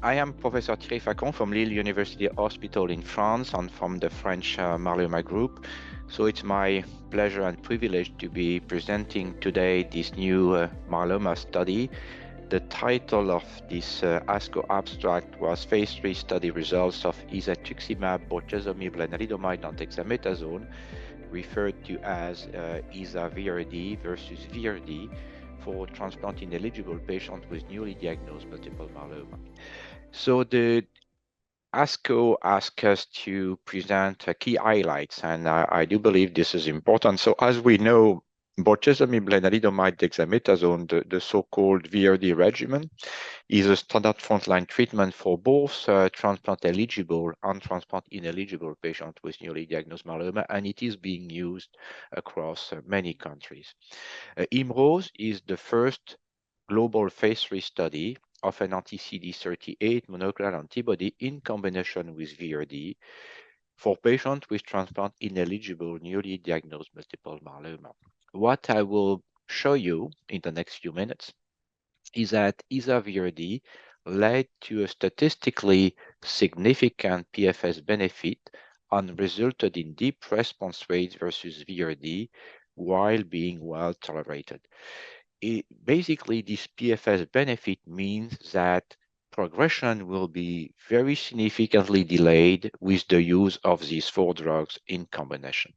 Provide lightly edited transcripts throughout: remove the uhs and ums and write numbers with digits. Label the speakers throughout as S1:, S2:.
S1: I am Professor Thierry Facon from Lille University Hospital in France and from the French Myeloma group. So it's my pleasure and privilege to be presenting today this new myeloma study. The title of this ASCO abstract was Phase 3 study results of Isatuximab, Bortezomib, Lenalidomide, and Dexamethasone, referred to as Isa-VRd versus VRd for transplant-ineligible patients with newly diagnosed multiple myeloma. So the ASCO asked us to present key highlights, and I do believe this is important. So as we know, bortezomib, lenalidomide, dexamethasone, the so-called VRd regimen, is a standard frontline treatment for both transplant-eligible and transplant-ineligible patients with newly diagnosed myeloma, and it is being used across many countries. IMROZ is the first global phase 3 study of an anti-CD38 monoclonal antibody in combination with VRd for patients with transplant-ineligible newly diagnosed multiple myeloma. What I will show you in the next few minutes is that Isa-VRd led to a statistically significant PFS benefit and resulted in deep response rates versus VRd while being well tolerated. Basically, this PFS benefit means that progression will be very significantly delayed with the use of these 4 drugs in combination.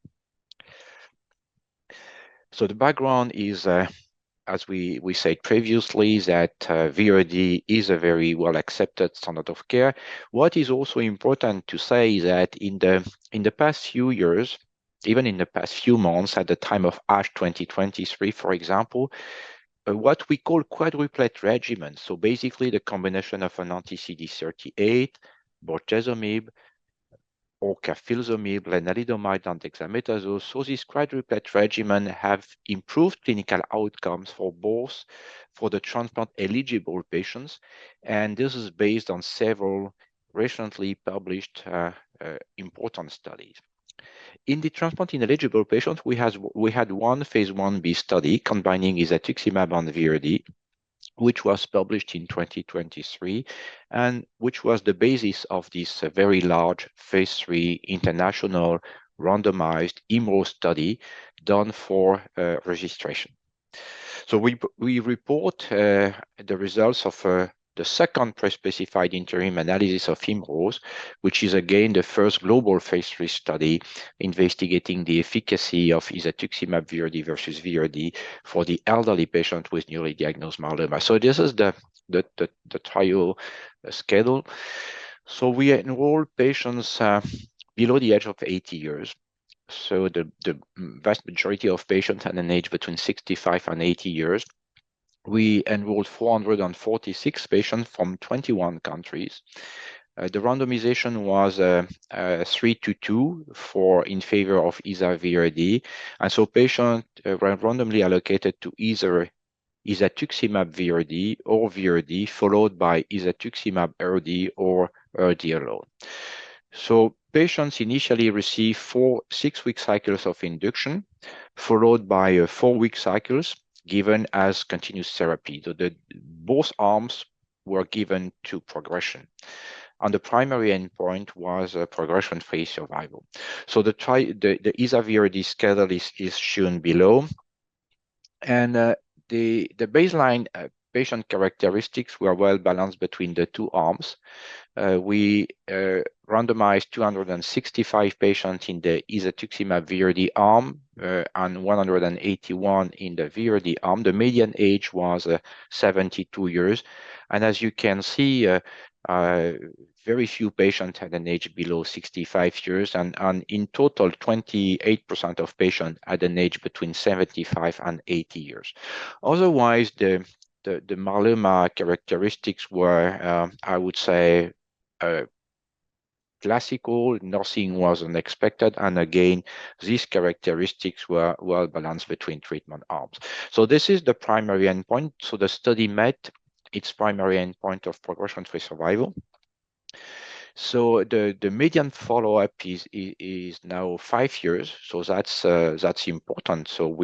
S1: So the background is, as we said previously, that VRd is a very well accepted standard of care. What is also important to say is that in the past few years, even in the past few months, at the time of ASH 2023, for example, what we call quadruplet regimen. So basically the combination of an anti-CD38, bortezomib, or carfilzomib, lenalidomide, and dexamethasone. So this quadruplet regimen have improved clinical outcomes for both for the transplant-eligible patients, and this is based on several recently published important studies. In the transplant-ineligible patients, we had one phase 1b study combining Isatuximab and VRd, which was published in 2023, and which was the basis of this very large phase 3 international randomized IMROZ study done for registration. So we report the results of the second pre-specified interim analysis of IMROZ, which is again the first global phase 3 study investigating the efficacy of Isatuximab VRd versus VRd for the elderly patient with newly diagnosed myeloma. So this is the trial schedule. So we enroll patients below the age of 80 years. So the vast majority of patients had an age between 65 and 80 years. We enrolled 446 patients from 21 countries. The randomization was 3-2 in favor of Isa-VRd, and so patients were randomly allocated to either Isatuximab VRd or VRd, followed by Isatuximab RD or RD alone. So patients initially receive 4 6-week cycles of induction, followed by 4-week cycles given as continuous therapy. So both arms were given to progression. And the primary endpoint was progression-free survival. So the Isa-VRd schedule is shown below. And the baseline patient characteristics were well balanced between the two arms. We randomized 265 patients in the Isatuximab VRd arm and 181 in the VRd arm. The median age was 72 years. And as you can see, very few patients had an age below 65 years. And in total, 28% of patients had an age between 75 and 80 years. Otherwise, the myeloma characteristics were, I would say, classical. Nothing was unexpected, and again, these characteristics were well balanced between treatment arms. So this is the primary endpoint. So the study met its primary endpoint of progression-free survival. So the median follow-up is now 5 years. So that's important. So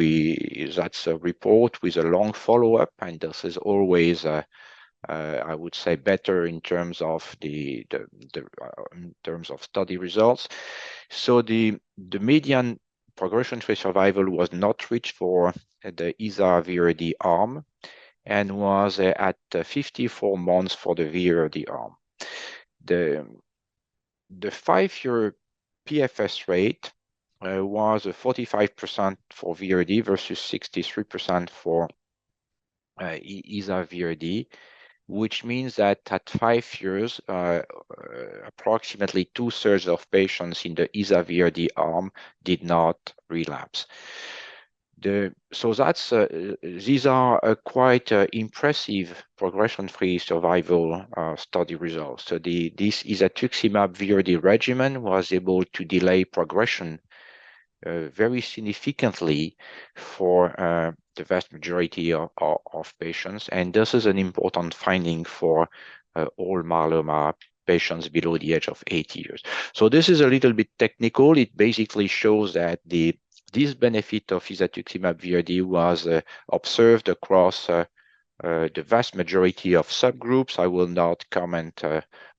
S1: that's a report with a long follow-up, and this is always I would say better in terms of in terms of study results. So the median progression-free survival was not reached for the Isa-VRd arm and was at 54 months for the VRd arm. The 5-year PFS rate was 45% for VRd versus 63% for Isa-VRd, which means that at 5 years, approximately 2/3 of patients in the Isa-VRd arm did not relapse. So that's these are quite impressive progression-free survival study results. So this Isatuximab VRd regimen was able to delay progression very significantly for the vast majority of patients, and this is an important finding for all myeloma patients below the age of 80 years. So this is a little bit technical. It basically shows that this benefit of Isatuximab VRd was observed across the vast majority of subgroups. I will not comment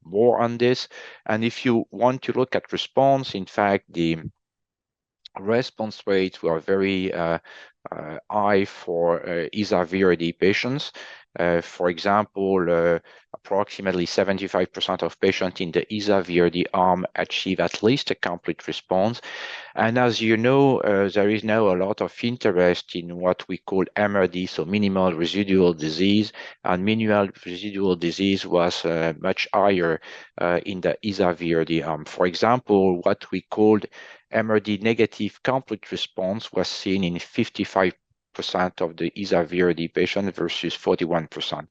S1: more on this. And if you want to look at response, in fact, the response rates were very high for Isa-VRd patients. For example, approximately 75% of patients in the Isa-VRd arm achieve at least a complete response. And as you know, there is now a lot of interest in what we call MRD, so minimal residual disease. And minimal residual disease was much higher in the Isa-VRd arm. For example, what we called MRD negative complete response was seen in 55% of the Isa-VRd patient versus 41%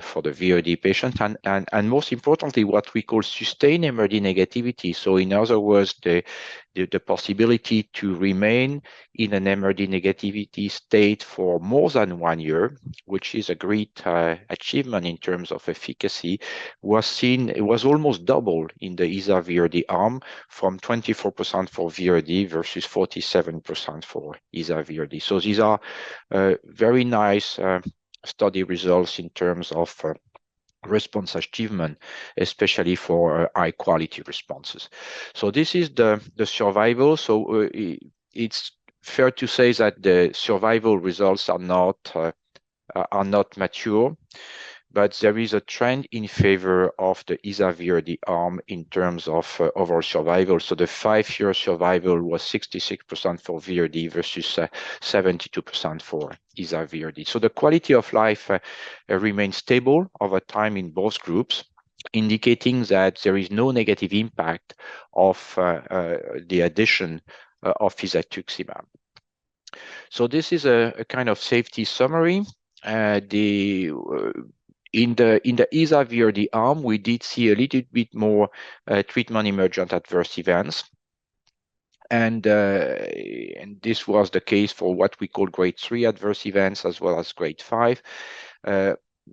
S1: for the VRd patient, and most importantly, what we call sustained MRD negativity. So in other words, the possibility to remain in an MRD negativity state for more than 1 year, which is a great achievement in terms of efficacy, was seen. It was almost double in the Isa-VRd arm, from 24% for VRd versus 47% for Isa-VRd. So these are very nice study results in terms of response achievement, especially for high quality responses. So this is the survival. So it's fair to say that the survival results are not mature, but there is a trend in favor of the Isa-VRd arm in terms of overall survival. So the 5-year survival was 66% for VRd versus 72% for Isa-VRd. So the quality of life remains stable over time in both groups, indicating that there is no negative impact of the addition of Isatuximab. So this is a kind of safety summary. In the Isa-VRd arm, we did see a little bit more treatment emergent adverse events. And this was the case for what we call grade 3 adverse events as well as grade 5.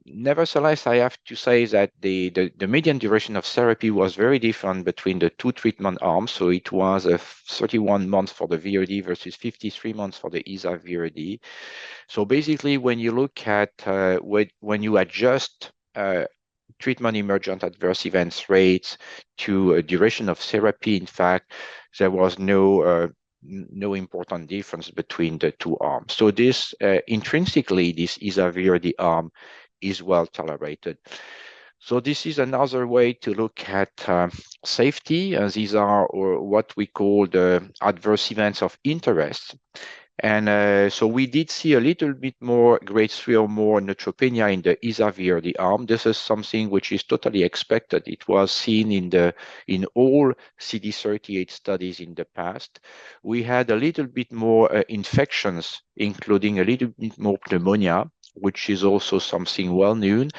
S1: Nevertheless, I have to say that the median duration of therapy was very different between the two treatment arms. So it was 31 months for the VRd versus 53 months for the Isa-VRd. So basically, when you look at when you adjust treatment emergent adverse events rates to a duration of therapy, in fact, there was no important difference between the two arms. So this intrinsically, this Isa-VRd arm is well tolerated. So this is another way to look at safety. These are what we call the adverse events of interest. And so we did see a little bit more grade 3 or more neutropenia in the Isa-VRd arm. This is something which is totally expected. It was seen in all CD38 studies in the past. We had a little bit more infections, including a little bit more pneumonia, which is also something well known.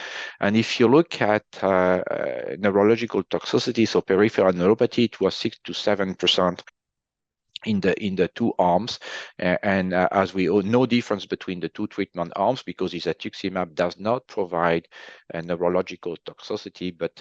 S1: And if you look at neurological toxicity, so peripheral neuropathy, it was 6 to 7% in the two arms, and as we all, no difference between the two treatment arms, because Isatuximab does not provide a neurological toxicity, but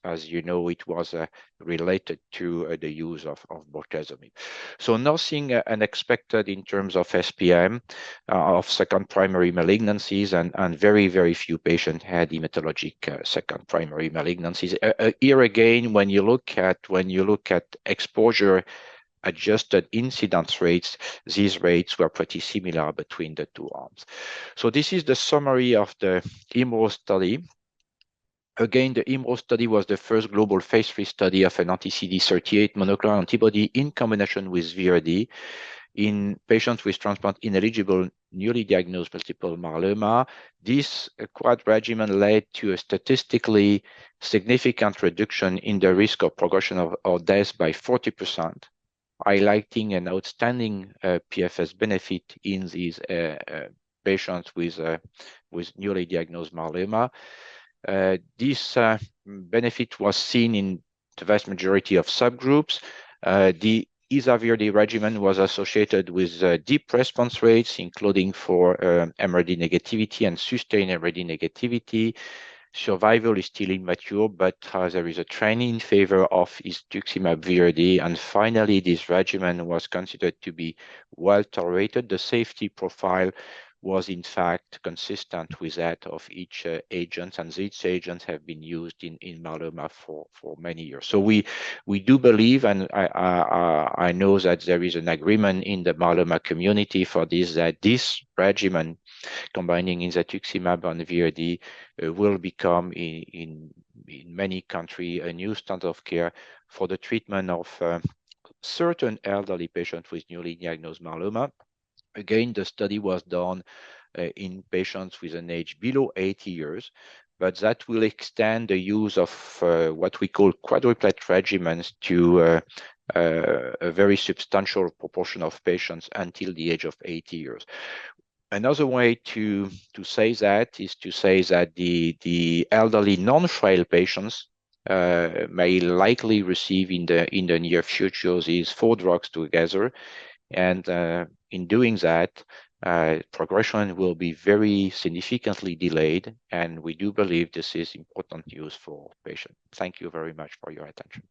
S1: as you know, it was related to the use of Bortezomib. So nothing unexpected in terms of SPM of second primary malignancies, and very few patients had hematologic second primary malignancies. Here again, when you look at exposure adjusted incidence rates, these rates were pretty similar between the two arms. So this is the summary of the IMROZ study. Again, the IMROZ study was the first global phase 3 study of an anti-CD38 monoclonal antibody in combination with VRd in patients with transplant-ineligible newly diagnosed multiple myeloma. This quad regimen led to a statistically significant reduction in the risk of progression or death by 40%. Highlighting an outstanding PFS benefit in these patients with newly diagnosed myeloma. This benefit was seen in the vast majority of subgroups. The Isa-VRd regimen was associated with deep response rates, including for MRD negativity and sustained MRD negativity. Survival is still immature, but there is a trend in favor of Isatuximab VRd. And finally, this regimen was considered to be well tolerated. The safety profile was in fact consistent with that of each agent, and these agents have been used in myeloma for many years. So we do believe, and I know that there is an agreement in the myeloma community for this, that this regimen combining Isatuximab and VRd will become in many countries a new standard of care for the treatment of certain elderly patients with newly diagnosed myeloma. Again, the study was done in patients with an age below 80 years, but that will extend the use of what we call quadruplet regimens to a very substantial proportion of patients until the age of 80 years. Another way to say that is to say that the elderly non-frail patients may likely receive in the near future these 4 drugs together, and in doing that, progression will be very significantly delayed, and we do believe this is important news for patients. Thank you very much for your attention.